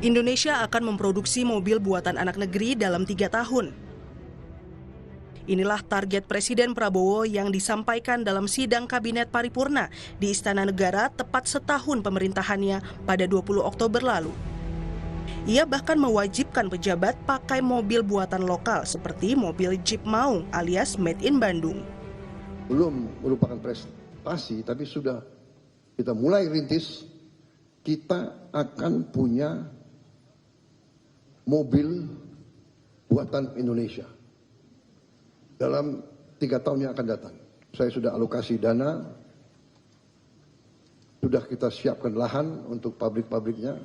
Indonesia akan memproduksi mobil buatan anak negeri dalam 3 tahun. Inilah target Presiden Prabowo yang disampaikan dalam sidang Kabinet Paripurna di Istana Negara tepat setahun pemerintahannya pada 20 Oktober lalu. Ia bahkan mewajibkan pejabat pakai mobil buatan lokal seperti mobil Jeep Maung alias Made in Bandung. Belum merupakan prestasi, tapi sudah kita mulai rintis, kita akan punya mobil buatan Indonesia dalam 3 tahun yang akan datang. Saya sudah alokasi dana, sudah kita siapkan lahan untuk pabrik-pabriknya,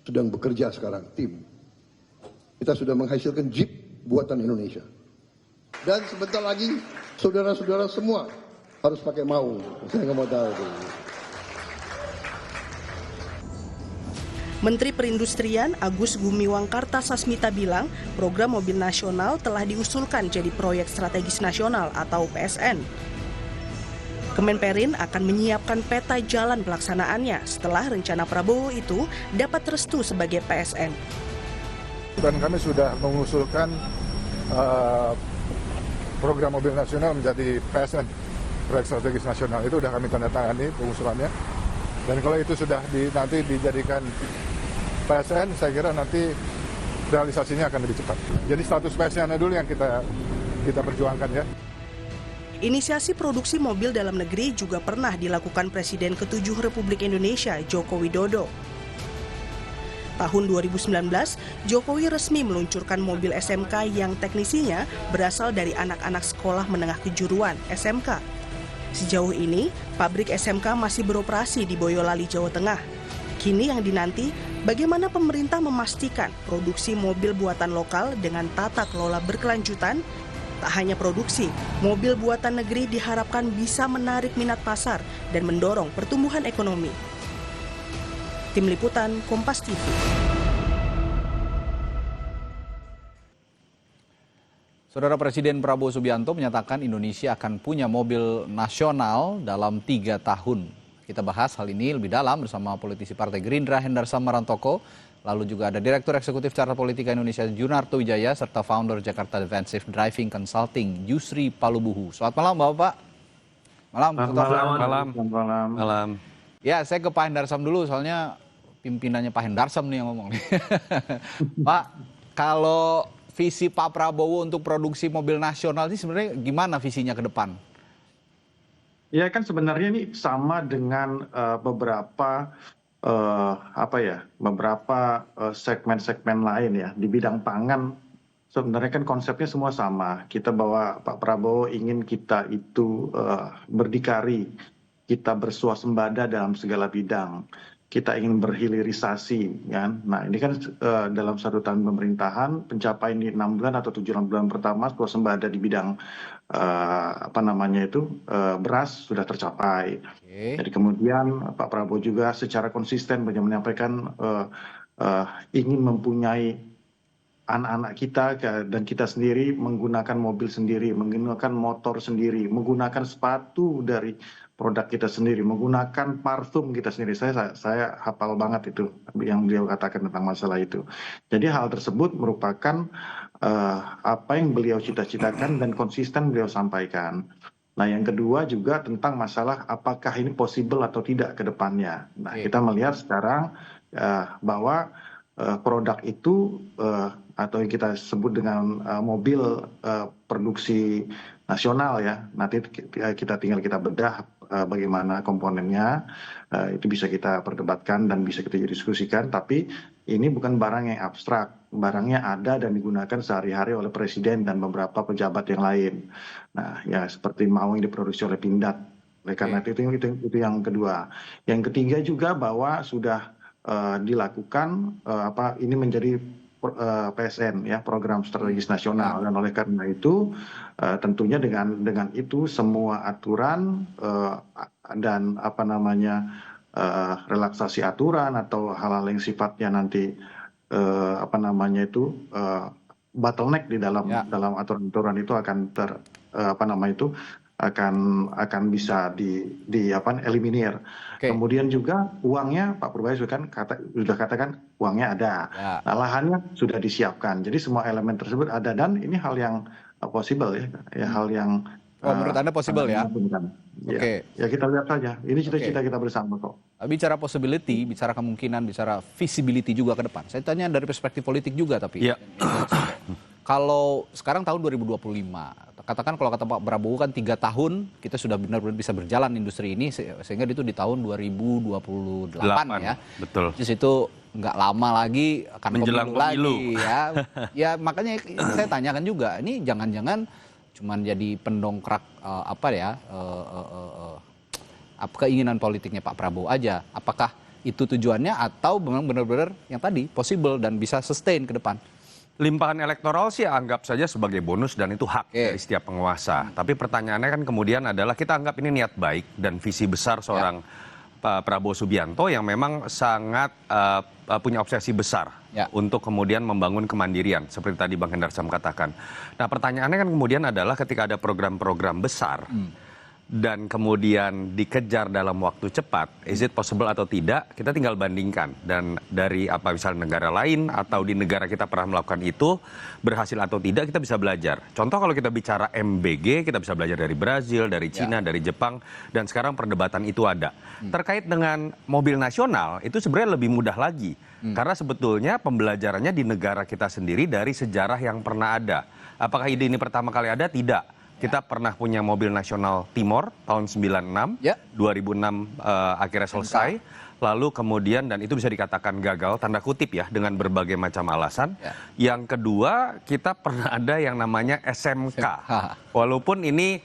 sedang bekerja sekarang tim. Kita sudah menghasilkan Jeep buatan Indonesia. Dan sebentar lagi saudara-saudara semua harus pakai Maung. Saya nggak mau tahu itu. Menteri Perindustrian Agus Gumiwang Kartasasmita bilang program mobil nasional telah diusulkan jadi proyek strategis nasional atau PSN. Kemenperin akan menyiapkan peta jalan pelaksanaannya setelah rencana Prabowo itu dapat restu sebagai PSN. Dan kami sudah mengusulkan program mobil nasional menjadi PSN, proyek strategis nasional. Itu sudah kami tanda tangani pengusulannya. Dan kalau itu sudah nanti dijadikan PSN, saya kira nanti realisasinya akan lebih cepat. Jadi status PSN dulu yang kita perjuangkan ya. Inisiasi produksi mobil dalam negeri juga pernah dilakukan Presiden ke-7 Republik Indonesia, Joko Widodo. Tahun 2019, Jokowi resmi meluncurkan mobil SMK yang teknisinya berasal dari anak-anak sekolah menengah kejuruan, SMK. Sejauh ini, pabrik SMK masih beroperasi di Boyolali, Jawa Tengah. Kini yang dinanti, bagaimana pemerintah memastikan produksi mobil buatan lokal dengan tata kelola berkelanjutan. Tak hanya produksi, mobil buatan negeri diharapkan bisa menarik minat pasar dan mendorong pertumbuhan ekonomi. Tim Liputan, Kompas TV. Saudara Presiden Prabowo Subianto menyatakan Indonesia akan punya mobil nasional dalam 3 tahun. Kita bahas hal ini lebih dalam bersama politisi Partai Gerindra Hendarsam Marantoko, lalu juga ada Direktur Eksekutif Carta Politika Indonesia Junarto Wijaya, serta Founder Jakarta Defensive Driving Consulting Yusri Palubuhu. Selamat malam Bapak. Malam. Ya, saya ke Pak Hendarsam dulu soalnya pimpinannya Pak Hendarsam nih yang ngomong. Pak, kalau visi Pak Prabowo untuk produksi mobil nasional ini sebenarnya gimana visinya ke depan? Ya kan sebenarnya ini sama dengan beberapa segmen-segmen lain ya di bidang pangan. Sebenarnya kan konsepnya semua sama. Kita bahwa Pak Prabowo ingin kita itu berdikari, kita bersuasembada dalam segala bidang. Kita ingin berhilirisasi, kan? Nah ini kan dalam 1 tahun pemerintahan pencapaian di 6 bulan atau 7 bulan pertama swasembada di bidang beras sudah tercapai. Jadi kemudian Pak Prabowo juga secara konsisten menyampaikan ingin mempunyai anak-anak kita dan kita sendiri menggunakan mobil sendiri, menggunakan motor sendiri, menggunakan sepatu dari produk kita sendiri, menggunakan parfum kita sendiri. Saya hafal banget itu yang beliau katakan tentang masalah itu. Jadi hal tersebut merupakan apa yang beliau cita-citakan dan konsisten beliau sampaikan. Nah yang kedua juga tentang masalah apakah ini possible atau tidak ke depannya. Nah kita melihat sekarang bahwa produk itu atau yang kita sebut dengan mobil produksi nasional ya, nanti kita bedah bagaimana komponennya, itu bisa kita perdebatkan dan bisa kita diskusikan, tapi ini bukan barang yang abstrak, barangnya ada dan digunakan sehari-hari oleh Presiden dan beberapa pejabat yang lain. Nah ya seperti Maung yang diproduksi oleh Pindad, oleh karena itu yang kedua. Yang ketiga juga bahwa sudah dilakukan ini menjadi PSN ya, program strategis nasional, dan oleh karena itu tentunya dengan itu semua aturan dan relaksasi aturan atau hal-hal yang sifatnya nanti bottleneck di dalam aturan-aturan itu akan akan bisa eliminir. Kemudian juga uangnya Pak Purbaya sudah katakan uangnya ada. Nah, lahannya sudah disiapkan. Jadi semua elemen tersebut ada dan ini hal yang possible ya, hal yang menurut Anda possible ya? Oke. Ya kita lihat saja. Ini cita-cita kita bersama kok. Bicara possibility, bicara kemungkinan, bicara visibility juga ke depan. Saya tanya dari perspektif politik juga tapi. Ya. Kalau sekarang tahun 2025, katakan kalau kata Pak Prabowo kan 3 tahun kita sudah benar-benar bisa berjalan industri ini sehingga itu di tahun 2028 ya. Betul. Terus itu nggak lama lagi akan menjelang pemilu lagi ya. Ya makanya saya tanyakan juga, ini jangan-jangan cuman jadi pendongkrak keinginan politiknya Pak Prabowo aja. Apakah itu tujuannya atau memang benar-benar yang tadi possible dan bisa sustain ke depan? Limpahan elektoral sih anggap saja sebagai bonus dan itu hak dari setiap penguasa. Tapi pertanyaannya kan kemudian adalah kita anggap ini niat baik dan visi besar seorang Pak Prabowo Subianto yang memang sangat punya obsesi besar untuk kemudian membangun kemandirian seperti tadi Bang Hendar Sam katakan. Nah pertanyaannya kan kemudian adalah ketika ada program-program besar dan kemudian dikejar dalam waktu cepat, is it possible atau tidak, kita tinggal bandingkan. Dan dari misalnya negara lain atau di negara kita pernah melakukan itu, berhasil atau tidak, kita bisa belajar. Contoh kalau kita bicara MBG, kita bisa belajar dari Brazil, dari Cina, dari Jepang, dan sekarang perdebatan itu ada. Terkait dengan mobil nasional, itu sebenarnya lebih mudah lagi. Karena sebetulnya pembelajarannya di negara kita sendiri dari sejarah yang pernah ada. Apakah ide ini pertama kali ada? Tidak. Kita pernah punya mobil nasional Timor tahun 96, 2006 akhirnya selesai. Lalu kemudian, dan itu bisa dikatakan gagal, tanda kutip ya, dengan berbagai macam alasan. Yang kedua, kita pernah ada yang namanya SMK. Walaupun ini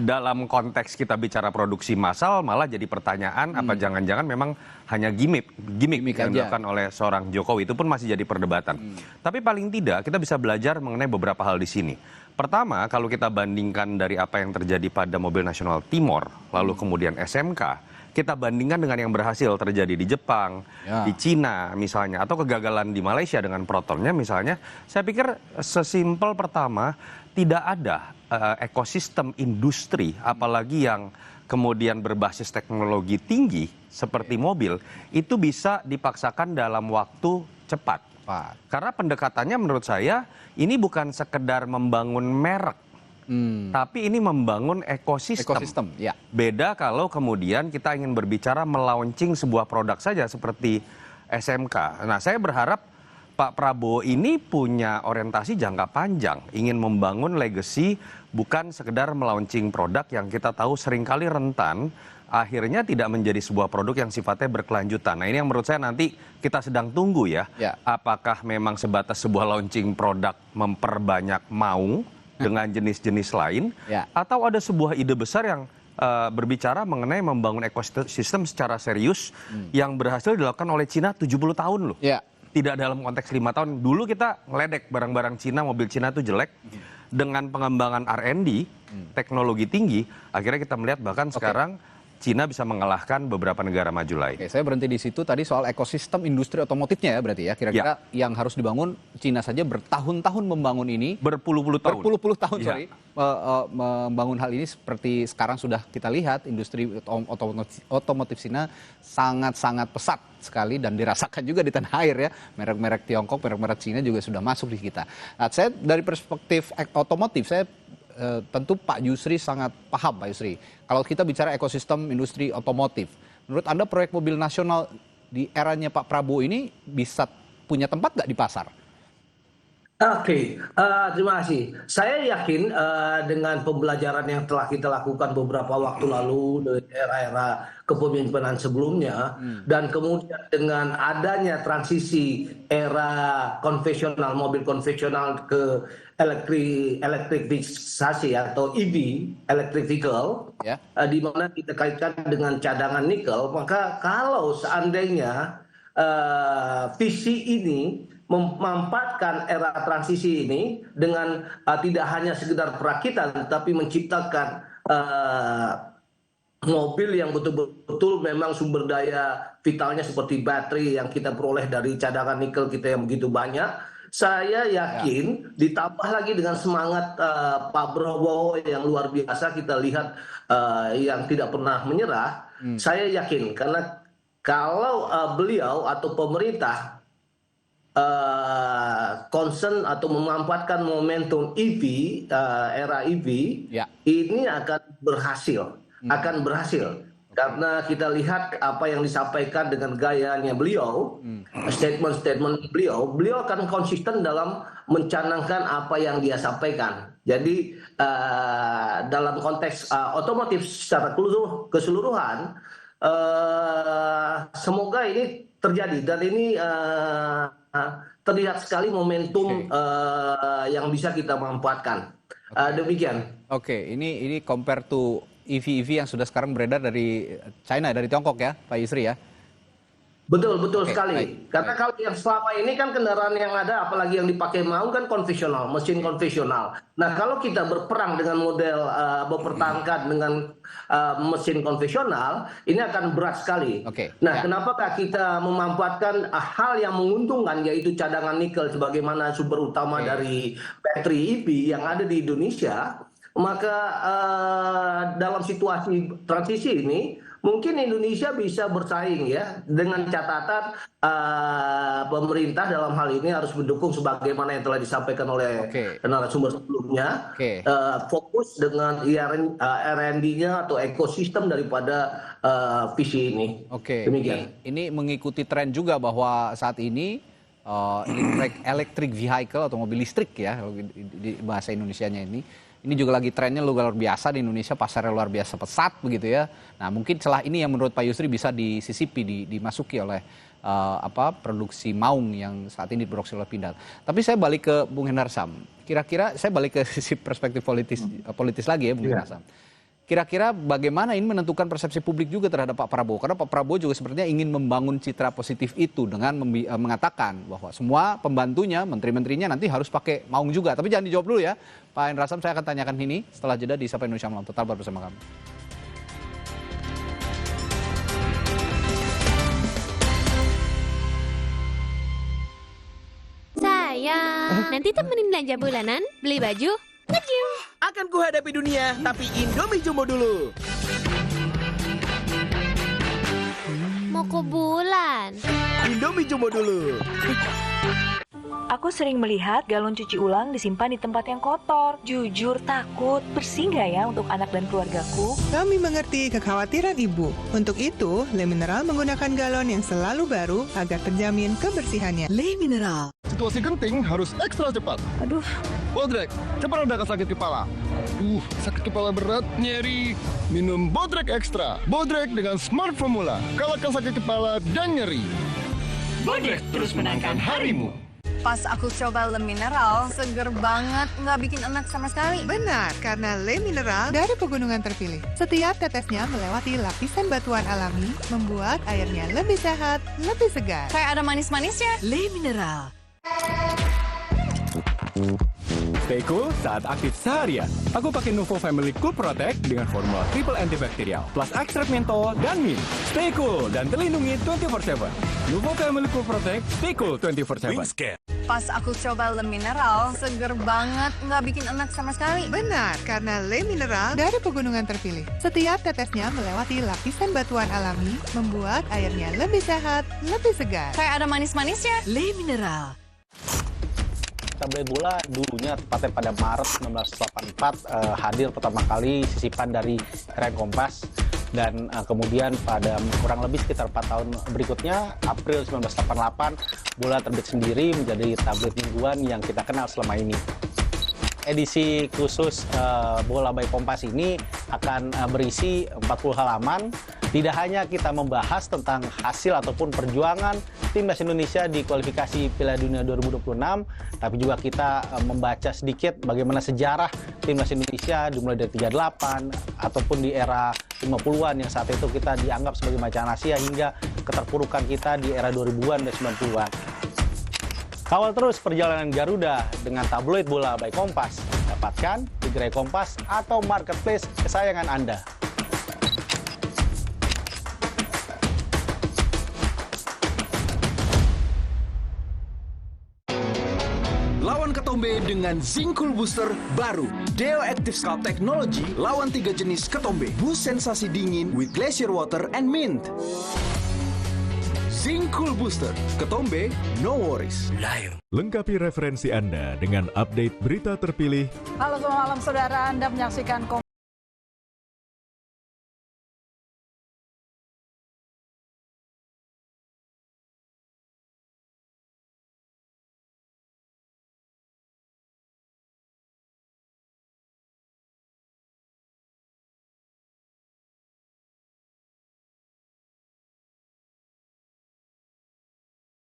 dalam konteks kita bicara produksi massal, malah jadi pertanyaan, apa jangan-jangan memang hanya gimmick yang dilakukan oleh seorang Jokowi, itu pun masih jadi perdebatan. Tapi paling tidak, kita bisa belajar mengenai beberapa hal di sini. Pertama, kalau kita bandingkan dari apa yang terjadi pada mobil nasional Timor, lalu kemudian SMK, kita bandingkan dengan yang berhasil terjadi di Jepang, di Cina misalnya, atau kegagalan di Malaysia dengan Protonnya misalnya, saya pikir sesimpel pertama, tidak ada ekosistem industri, apalagi yang kemudian berbasis teknologi tinggi seperti mobil, itu bisa dipaksakan dalam waktu cepat. Karena pendekatannya menurut saya ini bukan sekedar membangun merek, tapi ini membangun ekosistem. Beda kalau kemudian kita ingin berbicara melaunching sebuah produk saja seperti SMK. Nah, saya berharap Pak Prabowo ini punya orientasi jangka panjang, ingin membangun legacy, bukan sekedar melaunching produk yang kita tahu seringkali rentan, akhirnya tidak menjadi sebuah produk yang sifatnya berkelanjutan. Nah ini yang menurut saya nanti kita sedang tunggu ya. Apakah memang sebatas sebuah launching produk memperbanyak mau dengan jenis-jenis lain, atau ada sebuah ide besar yang berbicara mengenai membangun ekosistem secara serius yang berhasil dilakukan oleh Cina 70 tahun loh. Tidak dalam konteks 5 tahun. Dulu kita ngeledek barang-barang Cina, mobil Cina itu jelek. Dengan pengembangan R&D, teknologi tinggi, akhirnya kita melihat bahkan sekarang Cina bisa mengalahkan beberapa negara maju lain. Saya berhenti di situ tadi soal ekosistem industri otomotifnya ya berarti ya. Kira-kira yang harus dibangun, Cina saja bertahun-tahun membangun ini. Berpuluh-puluh tahun. Berpuluh-puluh tahun, membangun hal ini seperti sekarang sudah kita lihat industri otomotif Cina sangat-sangat pesat sekali dan dirasakan juga di tanah air ya. Merek-merek Tiongkok, merek-merek Cina juga sudah masuk di kita. Nah, saya dari perspektif otomotif, saya tentu Pak Yusri sangat paham Pak Yusri. Kalau kita bicara ekosistem industri otomotif, menurut Anda proyek mobil nasional di eranya Pak Prabowo ini bisa punya tempat nggak di pasar? Terima kasih. Saya yakin dengan pembelajaran yang telah kita lakukan beberapa waktu lalu dari era-era kepemimpinan sebelumnya, dan kemudian dengan adanya transisi era konvensional, mobil konvensional ke elektrifikasi atau EV, electric vehicle, di mana kita kaitkan dengan cadangan nikel, maka kalau seandainya visi ini memanfaatkan era transisi ini dengan tidak hanya sekedar perakitan, tetapi menciptakan mobil yang betul-betul memang sumber daya vitalnya seperti baterai yang kita peroleh dari cadangan nikel kita yang begitu banyak, saya yakin ditambah lagi dengan semangat Pak Prabowo yang luar biasa, kita lihat yang tidak pernah menyerah. Saya yakin karena kalau beliau atau pemerintah concern atau memanfaatkan momentum EV, era EV, ini akan berhasil. Karena kita lihat apa yang disampaikan dengan gayanya beliau, statement-statement beliau akan konsisten dalam mencanangkan apa yang dia sampaikan. Jadi dalam konteks otomotif secara keseluruhan, semoga ini terjadi dan ini terlihat sekali momentum yang bisa kita manfaatkan. Demikian. Oke, ini compare to EV yang sudah sekarang beredar dari China, dari Tiongkok ya, Pak Yusri ya? Betul sekali. Karena kalau yang selama ini kan kendaraan yang ada, apalagi yang dipakai Maung kan konvensional, mesin konvensional. Nah kalau kita berperang dengan model mempertahankan dengan mesin konvensional, ini akan berat sekali. Kenapakah kita memanfaatkan hal yang menguntungkan, yaitu cadangan nikel sebagaimana sumber utama dari baterai EV yang ada di Indonesia? Maka dalam situasi transisi ini mungkin Indonesia bisa bersaing ya, dengan catatan pemerintah dalam hal ini harus mendukung sebagaimana yang telah disampaikan oleh narasumber sebelumnya, fokus dengan R&D-nya atau ekosistem daripada visi ini. Demikian. Ini mengikuti tren juga bahwa saat ini electric vehicle atau mobil listrik ya, di bahasa Indonesianya ini juga lagi trennya luar biasa di Indonesia, pasarnya luar biasa pesat begitu ya. Nah mungkin celah ini yang menurut Pak Yusri bisa disisipi, dimasuki oleh produksi Maung yang saat ini diproduksi oleh Pindad. Tapi saya balik ke Bung Hendar Sam. Kira-kira saya balik ke sisi perspektif politis lagi ya Bung Hendar Sam. Kira-kira bagaimana ini menentukan persepsi publik juga terhadap Pak Prabowo? Karena Pak Prabowo juga sepertinya ingin membangun citra positif itu dengan mengatakan bahwa semua pembantunya, menteri-menterinya nanti harus pakai Maung juga. Tapi jangan dijawab dulu ya, Pak Hendar Sam, saya akan tanyakan ini setelah jeda di Sapa Indonesia Malam. Tetap bersama kami. Sayang, nanti temenin belanja bulanan, beli baju, nge-gym. Akan kuhadapi dunia, tapi Indomie Jumbo dulu. Mau ke bulan. Indomie Jumbo dulu. Aku sering melihat galon cuci ulang disimpan di tempat yang kotor. Jujur takut, bersih nggak ya untuk anak dan keluargaku? Kami mengerti kekhawatiran Ibu. Untuk itu, Le Mineral menggunakan galon yang selalu baru agar terjamin kebersihannya. Le Mineral. Situasi genting harus ekstra cepat. Aduh. Bodrek, cepat redakan sakit kepala. Sakit kepala berat, nyeri. Minum Bodrek Extra. Bodrek dengan Smart Formula. Kalahkan sakit kepala dan nyeri. Bodrek terus menangkan harimu. Pas aku coba Le Mineral, seger banget, nggak bikin enak sama sekali. Benar, karena Le Mineral dari pegunungan terpilih. Setiap tetesnya melewati lapisan batuan alami, membuat airnya lebih sehat, lebih segar. Kayak ada manis-manisnya. Le Mineral. Stay cool saat aktif seharian. Aku pakai Nuvo Family Cool Protect dengan formula triple antibakterial plus ekstrak mentol dan mint. Stay cool dan terlindungi 24/7. Nuvo Family Cool Protect, stay cool 24/7. Pas aku coba Le Mineral, seger banget, nggak bikin enak sama sekali. Benar, karena Le Mineral dari pegunungan terpilih. Setiap tetesnya melewati lapisan batuan alami, membuat airnya lebih sehat, lebih segar. Kayak ada manis-manisnya. Le Mineral. Tabloid bola dulunya tepatnya pada Maret 1984 hadir pertama kali sisipan dari Era Kompas, dan kemudian pada kurang lebih sekitar 4 tahun berikutnya, April 1988, bola terbit sendiri menjadi tabloid mingguan yang kita kenal selama ini. Edisi khusus Bola by Kompas ini akan berisi 40 halaman. Tidak hanya kita membahas tentang hasil ataupun perjuangan Timnas Indonesia di kualifikasi Piala Dunia 2026, tapi juga kita membaca sedikit bagaimana sejarah Timnas Indonesia dimulai dari 38 ataupun di era 50-an yang saat itu kita dianggap sebagai macan Asia, hingga keterpurukan kita di era 2000-an dan 90-an. Kawal terus perjalanan Garuda dengan tabloid Bola by Kompas. Dapatkan di Gerai Kompas atau marketplace kesayangan Anda. lawan ketombe dengan Zinc Cool Booster baru. Deo Active Scalp Technology lawan 3 jenis ketombe. Boost sensasi dingin with glacier water and mint. Zinc Cool Booster, ketombe, no worries. Lion. Lengkapi referensi Anda dengan update berita terpilih. Halo selamat malam saudara, Anda menyaksikan